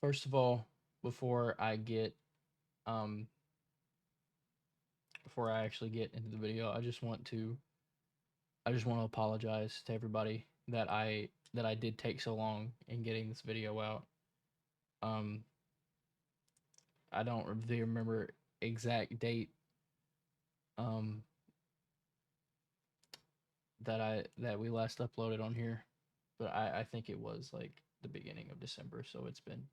First of all, before I get um before I actually get into the video, I just want to apologize to everybody that I did take so long in getting this video out. Um I don't really remember exact date um that we last uploaded on here, but I think it was like the beginning of December, so it's been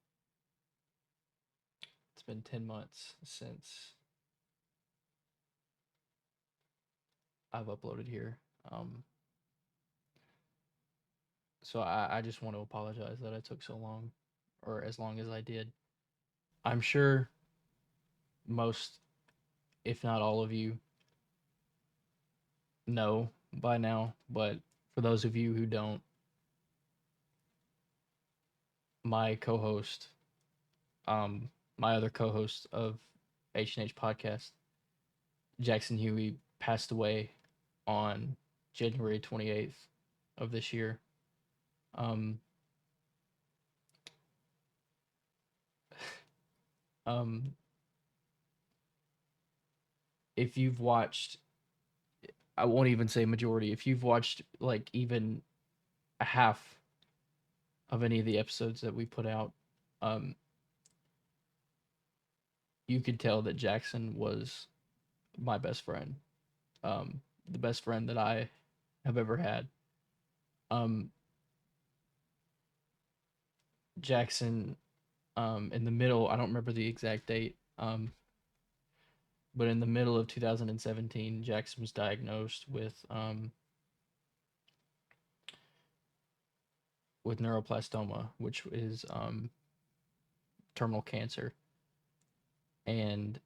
10 months since I've uploaded here. Um so I just want to apologize that I took so long, or as long as I did. I'm sure most, if not all of you, know by now, but for those of you who don't, my co-host, um, my other co-host of H&H podcast, Jackson Huey, passed away on January 28th of this year. Um, um, if you've watched, I won't even say majority, if you've watched like even a half of any of the episodes that we put out, um, you could tell that Jackson was my best friend, the best friend that I have ever had. Um, Jackson, in the middle, I don't remember the exact date, but in the middle of 2017, Jackson was diagnosed with neuroblastoma, which is terminal cancer, and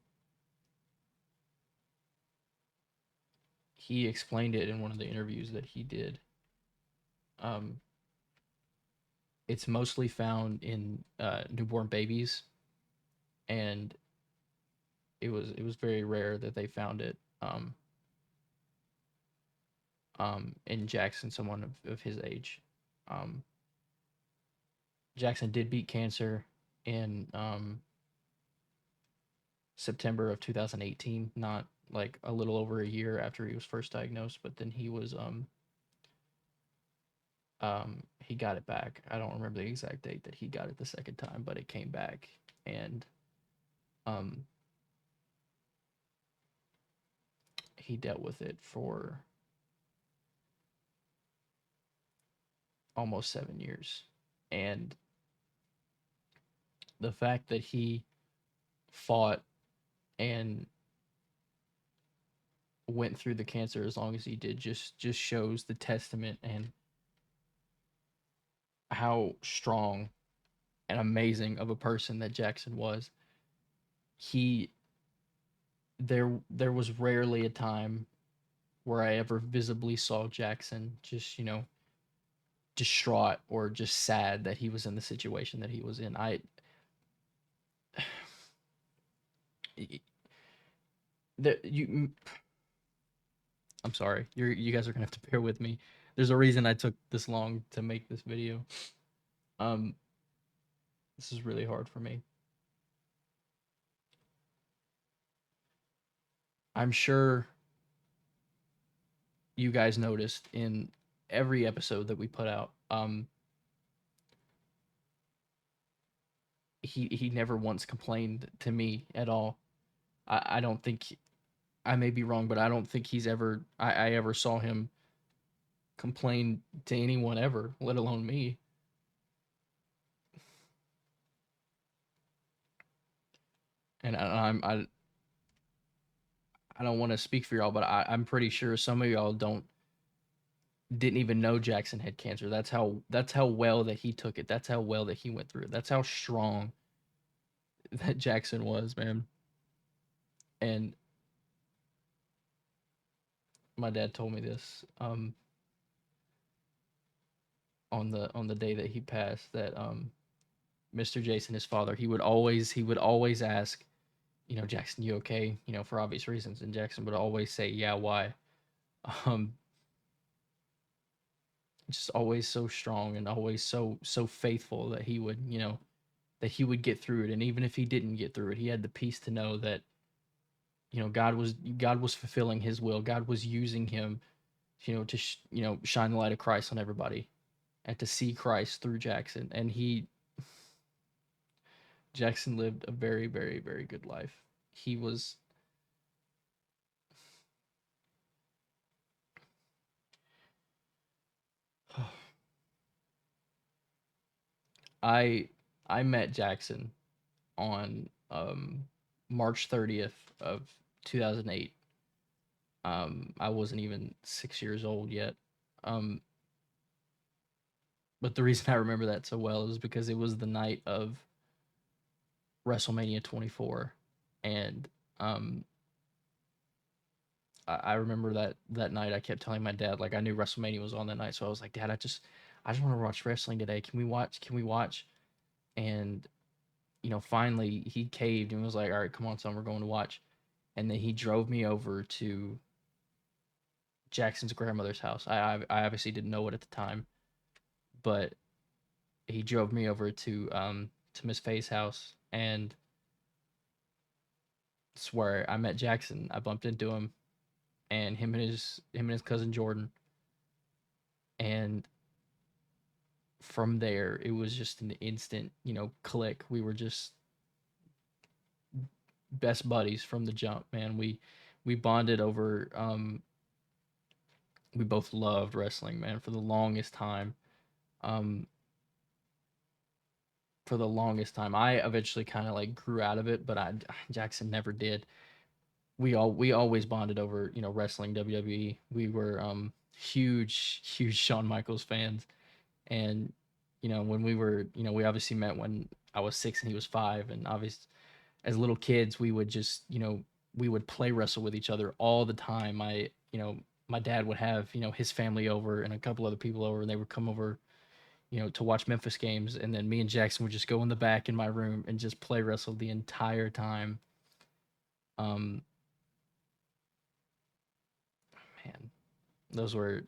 he explained it in one of the interviews that he did. Um, it's mostly found in newborn babies, and it was very rare that they found it in Jackson, someone of his age. Um, Jackson did beat cancer in September of 2018, not like a little over a year after he was first diagnosed, but then he got it back. I don't remember the exact date that he got it the second time, but it came back, and um he dealt with it for almost 7 years. And the fact that he fought and went through the cancer as long as he did just shows the testament and how strong and amazing of a person that Jackson was. He there was rarely a time where I ever visibly saw Jackson just, distraught or just sad that he was in the situation that he was in. The, you I'm sorry. You guys are going to have to bear with me. There's a reason I took this long to make this video. Um this is really hard for me. I'm sure you guys noticed in every episode that we put out, he never once complained to me at all. I don't think, I may be wrong, but I don't think I ever saw him complain to anyone ever, let alone me. And I don't want to speak for y'all, but I'm pretty sure some of y'all didn't even know Jackson had cancer. That's how well that he took it. That's how well that he went through it. That's how strong that Jackson was, man. And my dad told me this on the day that he passed, that Mr. Jason, his father, he would always ask, Jackson, you okay? For obvious reasons, and Jackson would always say, yeah, why? Um, just always so strong and always so faithful that he would, that he would get through it, and even if he didn't get through it, he had the peace to know that God was fulfilling His will. God was using him, to shine the light of Christ on everybody, and to see Christ through Jackson. And Jackson lived a very, very, very good life. He was I I met Jackson on March 30th of 2008. I wasn't even 6 years old yet. Um, but the reason I remember that so well is because it was the night of WrestleMania 24, and um, I remember that night. I kept telling my dad, like, I knew WrestleMania was on that night, so I was like, Dad, I just want to watch wrestling today. Can we watch? Can we watch? And finally he caved and was like, all right, come on, son, we're going to watch. And then he drove me over to Jackson's grandmother's house. I obviously didn't know it at the time, but he drove me over to Miss Faye's house, and it's where I met Jackson. I bumped into him, and him and his cousin Jordan, and from there it was just an instant, click. We were just best buddies from the jump, man. We bonded over. We both loved wrestling, man, for the longest time. Um, for the longest time, I eventually kind of like grew out of it, but I Jackson never did. We always bonded over wrestling, WWE. We were huge Shawn Michaels fans, and when we obviously met when I was 6 and he was 5, and obviously as little kids we would just we would play wrestle with each other all the time. My dad would have his family over and a couple other people over, and they would come over to watch Memphis games, and then me and Jackson would just go in the back in my room and just play wrestle the entire time. Um, man, those were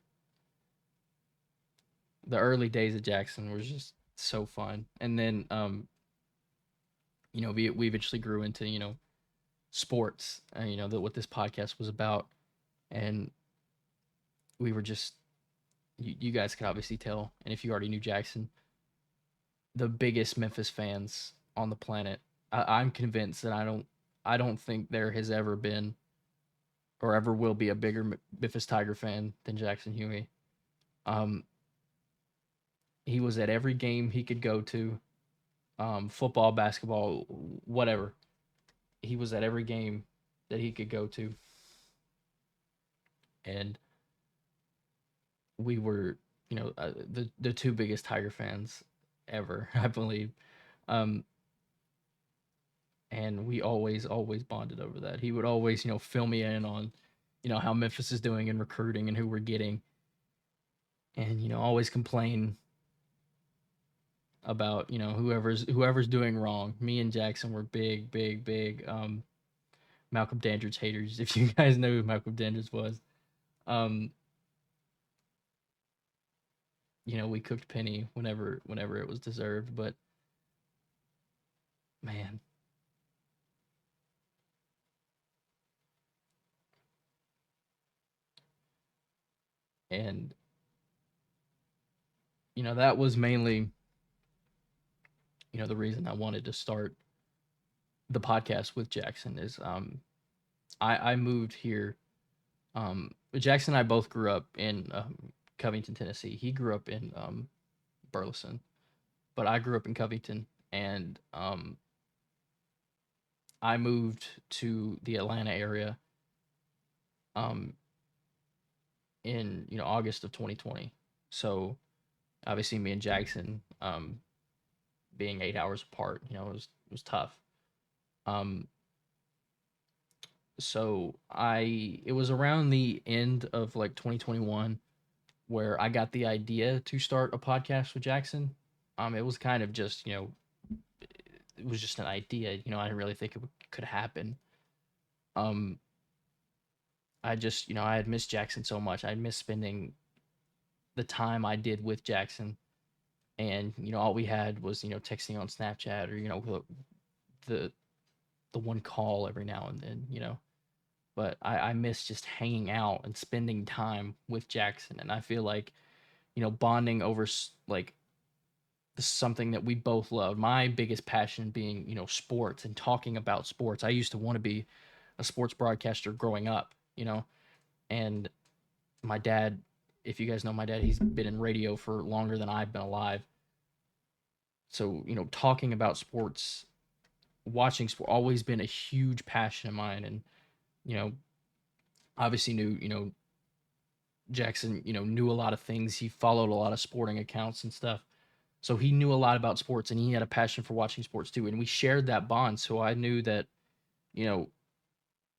the early days of Jackson. Were just so fun, and then we eventually grew into sports, what this podcast was about, and we were just you guys could obviously tell, and if you already knew Jackson, the biggest Memphis fans on the planet. I'm convinced that I don't think there has ever been or ever will be a bigger Memphis Tiger fan than Jackson Huey. Um, he was at every game he could go to, football, basketball, whatever. He was at every game that he could go to, and we were, the two biggest Tiger fans ever, I believe. Um, and we always bonded over that. He would always fill me in on how Memphis is doing in recruiting and who we're getting, and always complain about whoever's doing wrong. Me and Jackson were big Malcolm Dandridge haters. If you guys know who Malcolm Dandridge was, um, we cooked Penny whenever it was deserved. But man, and that was mainly the reason I wanted to start the podcast with Jackson is I moved here. Jackson and I both grew up in Covington, Tennessee. He grew up in Burleson, but I grew up in Covington, and I moved to the Atlanta area um, in August of 2020. So obviously, me and Jackson being 8 hours apart, it was tough. Um, so it was around the end of like 2021 where I got the idea to start a podcast with Jackson. It was kind of just it was just an idea. I didn't really think it could happen. Um, I just I had missed Jackson so much. I missed spending the time I did with Jackson, and all we had was texting on Snapchat, or the the one call every now and then. But I miss just hanging out and spending time with Jackson, and I feel like bonding over like something that we both love. My biggest passion being sports and talking about sports. I used to want to be a sports broadcaster growing up, and my dad, if you guys know my dad, he's been in radio for longer than I've been alive. So, talking about sports, watching sport, always been a huge passion of mine. And, you know, obviously knew, Jackson, knew a lot of things. He followed a lot of sporting accounts and stuff. So he knew a lot about sports, and he had a passion for watching sports too. And we shared that bond. So I knew that, you know,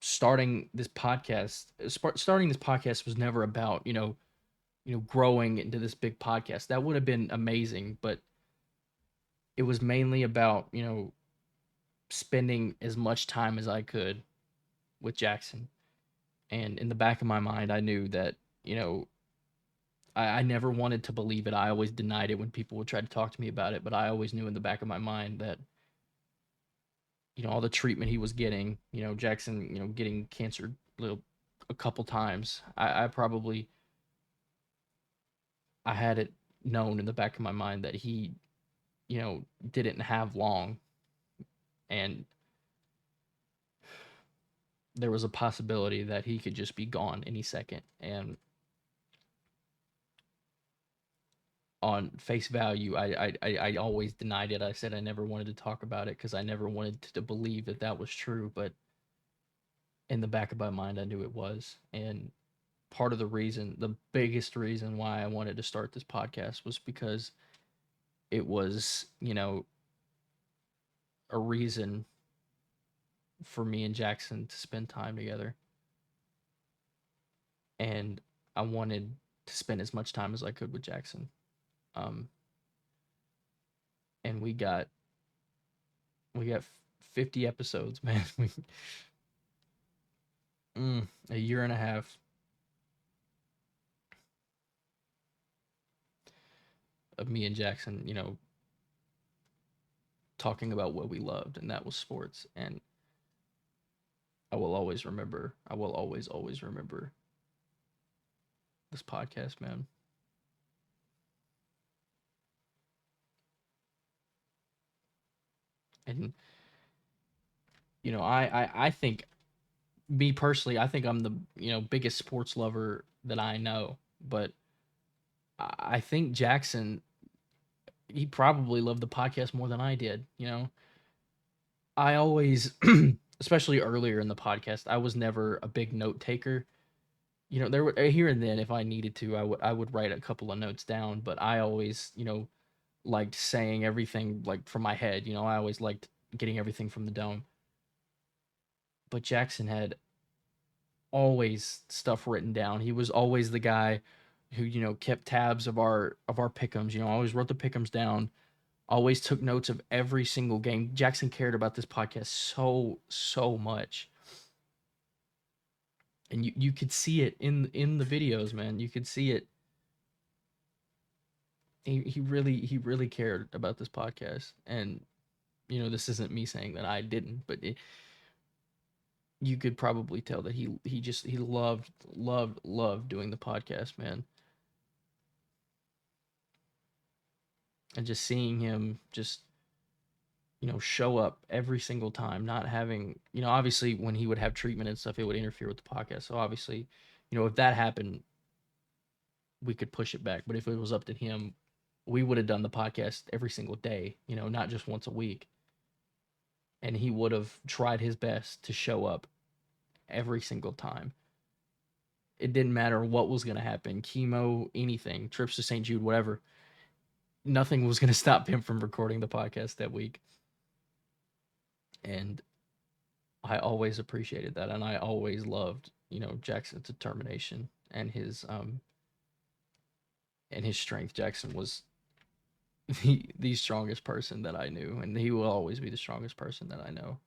starting this podcast was never about, growing into this big podcast. That would have been amazing, but it was mainly about, spending as much time as I could with Jackson. And in the back of my mind, I knew that, I never wanted to believe it. I always denied it when people would try to talk to me about it, but I always knew in the back of my mind that, all the treatment he was getting, Jackson, getting cancer a couple times. I had it known in the back of my mind that he, didn't have long, and there was a possibility that he could just be gone any second. And on face value, I always denied it. I said I never wanted to talk about it because I never wanted to believe that that was true. But in the back of my mind, I knew it was. And part of the reason, the biggest reason why I wanted to start this podcast was because it was, a reason for me and Jackson to spend time together. And I wanted to spend as much time as I could with Jackson. Um, and we got 50 episodes, man. A year and a half of me and Jackson, talking about what we loved, and that was sports. And I will always remember this podcast, man. And, I think, me personally, I think I'm the, biggest sports lover that I know. But I think Jackson, he probably loved the podcast more than I did. I always, especially earlier in the podcast, I was never a big note taker. There were here and then, if I needed to, I would write a couple of notes down. But I always, liked saying everything like from my head. I always liked getting everything from the dome. But Jackson had always stuff written down. He was always the guy who, kept tabs of our pickums. Always wrote the pickums down. Always took notes of every single game. Jackson cared about this podcast so much. And you could see it in the videos, man. You could see it. He really cared about this podcast. And this isn't me saying that I didn't, but you could probably tell that he loved doing the podcast, man. And just seeing him just, show up every single time, not having, obviously when he would have treatment and stuff, it would interfere with the podcast. So obviously, if that happened, we could push it back. But if it was up to him, we would have done the podcast every single day, not just once a week. And he would have tried his best to show up every single time. It didn't matter what was going to happen, chemo, anything, trips to St. Jude, whatever. Nothing was going to stop him from recording the podcast that week. And I always appreciated that. And I always loved, Jackson's determination and his strength. Jackson was the strongest person that I knew, and he will always be the strongest person that I know.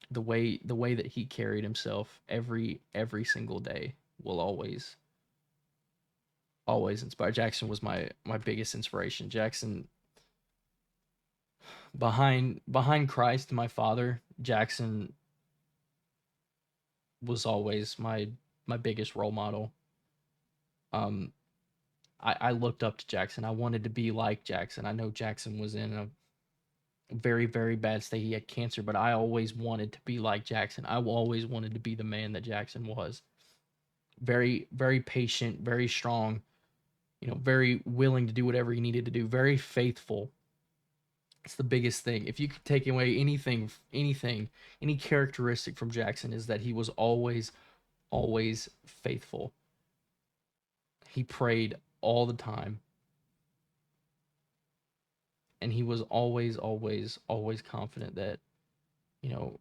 The way that he carried himself every single day will always always inspired. Jackson was my biggest inspiration. Jackson, behind Christ, my father, Jackson was always my biggest role model. Um, I looked up to Jackson. I wanted to be like Jackson. I know Jackson was in a very, very bad state. He had cancer, but I always wanted to be like Jackson. I always wanted to be the man that Jackson was. Very, very patient, very strong, very willing to do whatever he needed to do, very faithful. It's the biggest thing. If you could take away anything, any characteristic from Jackson, is that he was always, always faithful. He prayed all the time, and he was always, always, always confident that, you know,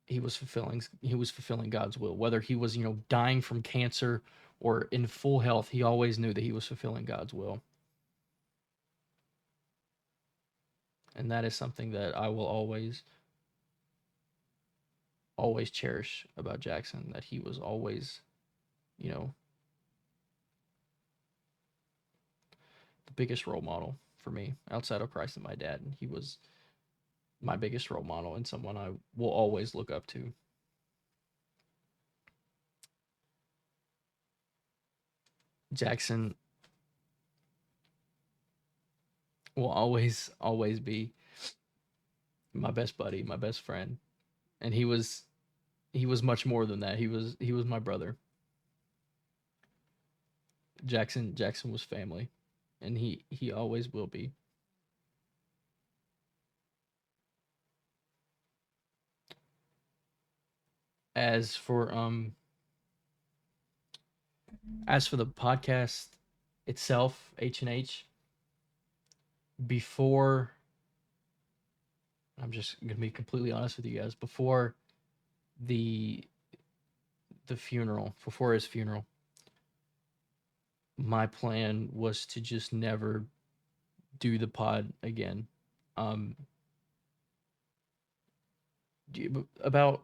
he was fulfilling God's will. Whether he was, dying from cancer or in full health, he always knew that he was fulfilling God's will. And that is something that I will always, always cherish about Jackson, that he was always, you know, the biggest role model for me outside of Christ and my dad. He was my biggest role model and someone I will always look up to. Jackson will always, always be my best buddy, my best friend. And he was much more than that. He was my brother. Jackson was family, and he always will be. As for um as for the podcast itself, H&H, before, I'm just going to be completely honest with you guys, before the the funeral, before his funeral, my plan was to just never do the pod again. Um about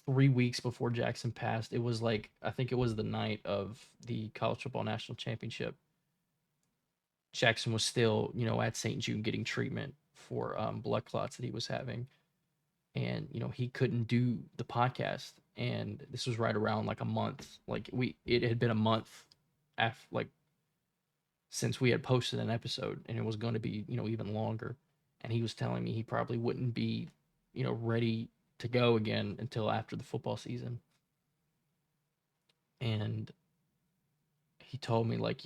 3 weeks before Jackson passed, it was like, I think it was the night of the college football national championship. Jackson was still, at St. Jude getting treatment for blood clots that he was having, and he couldn't do the podcast. And this was right around like a month, like it had been a month after, like, since we had posted an episode, and it was going to be even longer. And he was telling me he probably wouldn't be ready to go again until after the football season. And he told me, like,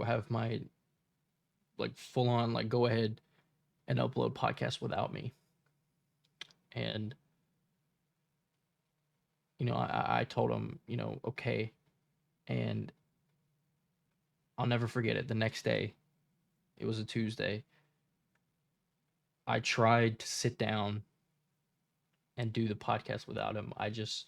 have my, like, full on, like, go ahead and upload podcasts without me. And I told him, okay. And I'll never forget it. The next day, it was a Tuesday, I tried to sit down and do the podcast without him. I just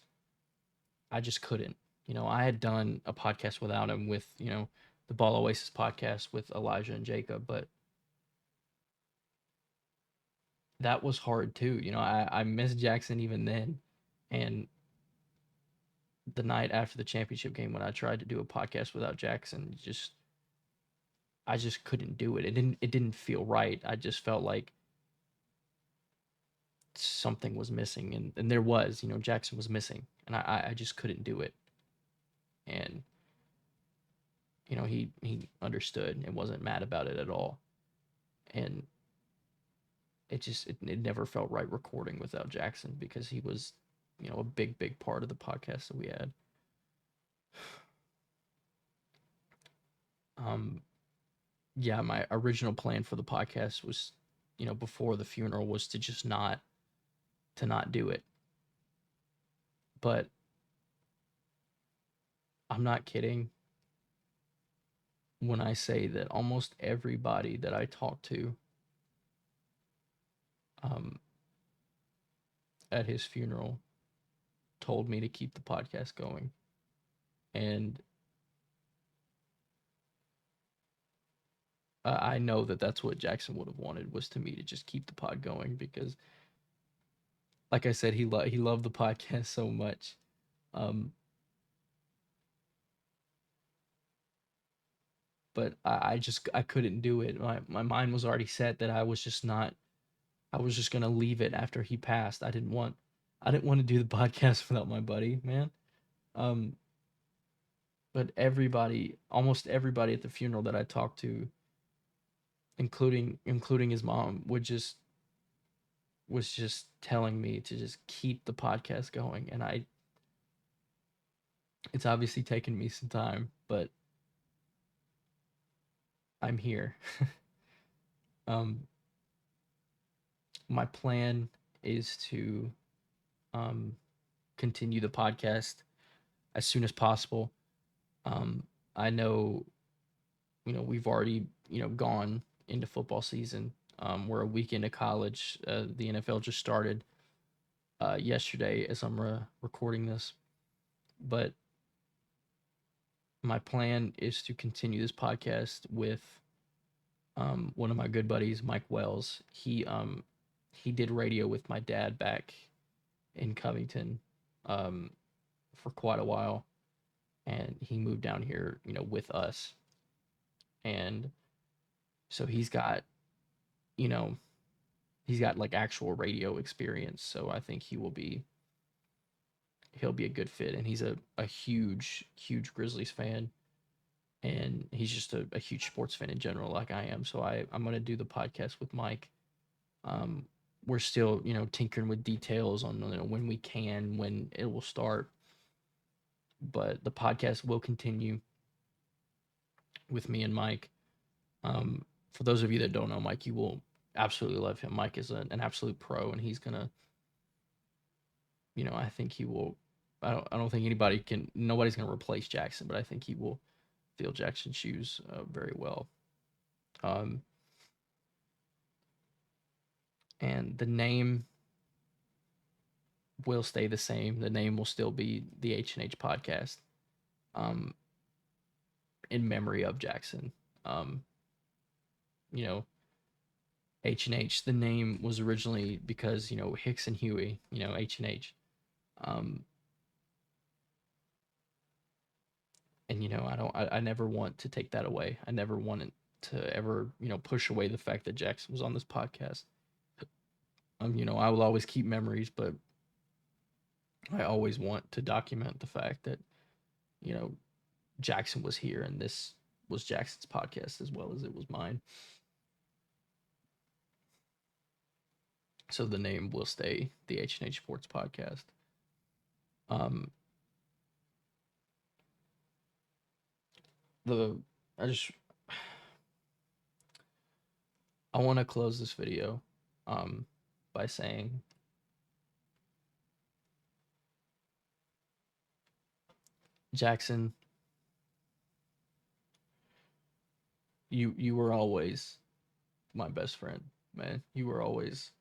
couldn't. I had done a podcast without him with, the Ball Oasis podcast with Elijah and Jacob, but that was hard too. I missed Jackson even then. And the night after the championship game, when I tried to do a podcast without Jackson, I just couldn't do it. It didn't feel right. I just felt like something was missing, and there was, Jackson was missing, and I just couldn't do it. And he understood and wasn't mad about it at all. And it never felt right recording without Jackson, because he was, a big, big part of the podcast that we had. Um, yeah, my original plan for the podcast was, before the funeral, was to just not do it. But I'm not kidding when I say that almost everybody that I talked to um, at his funeral told me to keep the podcast going. And I know that that's what Jackson would have wanted, was to me to just keep the pod going, because, like I said, he loved the podcast so much. Um, but I couldn't do it. My mind was already set that I was just gonna leave it after he passed. I didn't want to do the podcast without my buddy, man. Um, but almost everybody at the funeral that I talked to, including his mom, was just telling me to just keep the podcast going, and I it's obviously taken me some time, but I'm here. um, my plan is to um, continue the podcast as soon as possible. Um, I know, we've already, gone into football season. We're a week into college. The NFL just started yesterday as I'm recording this. But my plan is to continue this podcast with one of my good buddies, Mike Wells. He did radio with my dad back in Covington um, for quite a while, and he moved down here, with us, and so you know, he's got like actual radio experience. So I think he'll be a good fit, and he's a huge Grizzlies fan, and he's just a huge sports fan in general, like I am. So I'm gonna do the podcast with Mike. Um, we're still tinkering with details on when we can, when it will start, but the podcast will continue with me and Mike. For those of you that don't know Mike, you will absolutely love him. Mike is an absolute pro, and he's gonna, I think he will. I don't think nobody's gonna replace Jackson, but I think he will fill Jackson's shoes very well. Um, and the name will stay the same. The name will still be the H&H podcast, um, in memory of Jackson. Um, you know, H&H, the name was originally because, Hicks and Huey, H&H. Um, and, I never want to take that away. I never wanted to ever, push away the fact that Jackson was on this podcast. I will always keep memories, but I always want to document the fact that, you know, Jackson was here and this was Jackson's podcast as well as it was mine. So the name will stay the H&H Sports Podcast. Um, the I just I want to close this video um, by saying Jackson, you were always my best friend, man. You were always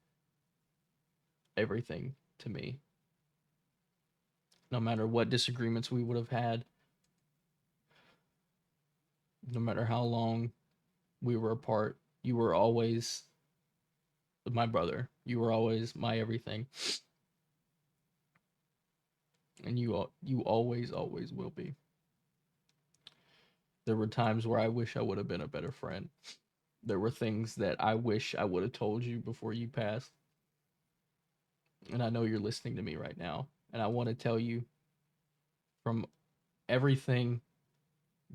everything to me. No matter what disagreements we would have had, no matter how long we were apart, you were always my brother. You were always my everything, and you always will be. There were times where I wish I would have been a better friend. There were things that I wish I would have told you before you passed. And I know you're listening to me right now, and I want to tell you from everything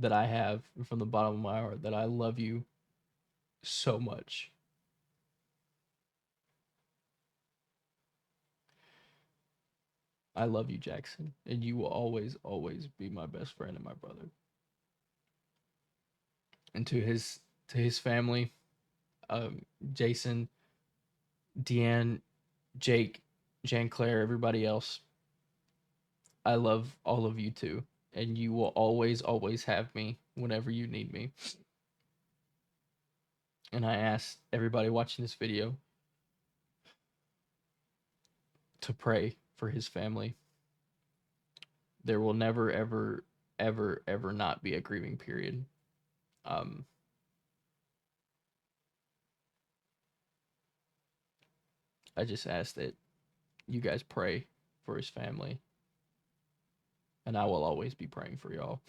that I have from the bottom of my heart that I love you so much. I love you, Jackson, and you will always be my best friend and my brother. And to his family, Jason, Deanne, Jake, Jan Claire, everybody else, I love all of you too, and you will always have me whenever you need me. And I ask everybody watching this video to pray for his family. There will never, ever not be a grieving period. Um, I just ask that you guys pray for his family, and I will always be praying for y'all.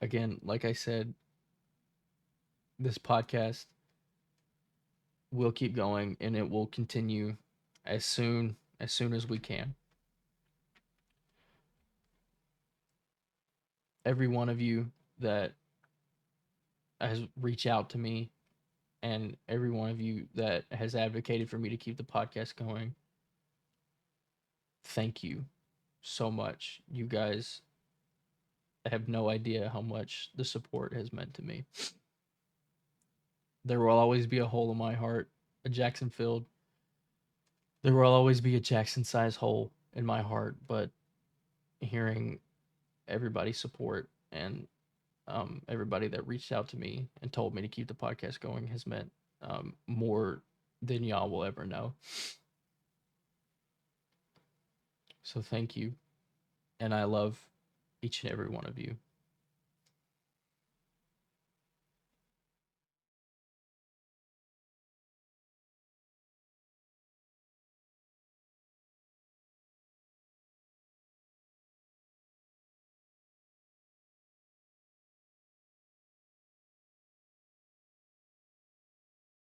Again, like I said, this podcast will keep going and it will continue as soon as we can. Every one of you that has reached out to me and every one of you that has advocated for me to keep the podcast going, thank you so much. You guys have no idea how much the support has meant to me. There will always be a hole in my heart, a Jackson filled. There will always be a Jackson sized hole in my heart, but hearing everybody's support and everybody that reached out to me and told me to keep the podcast going has meant more than y'all will ever know. So thank you. And I love each and every one of you.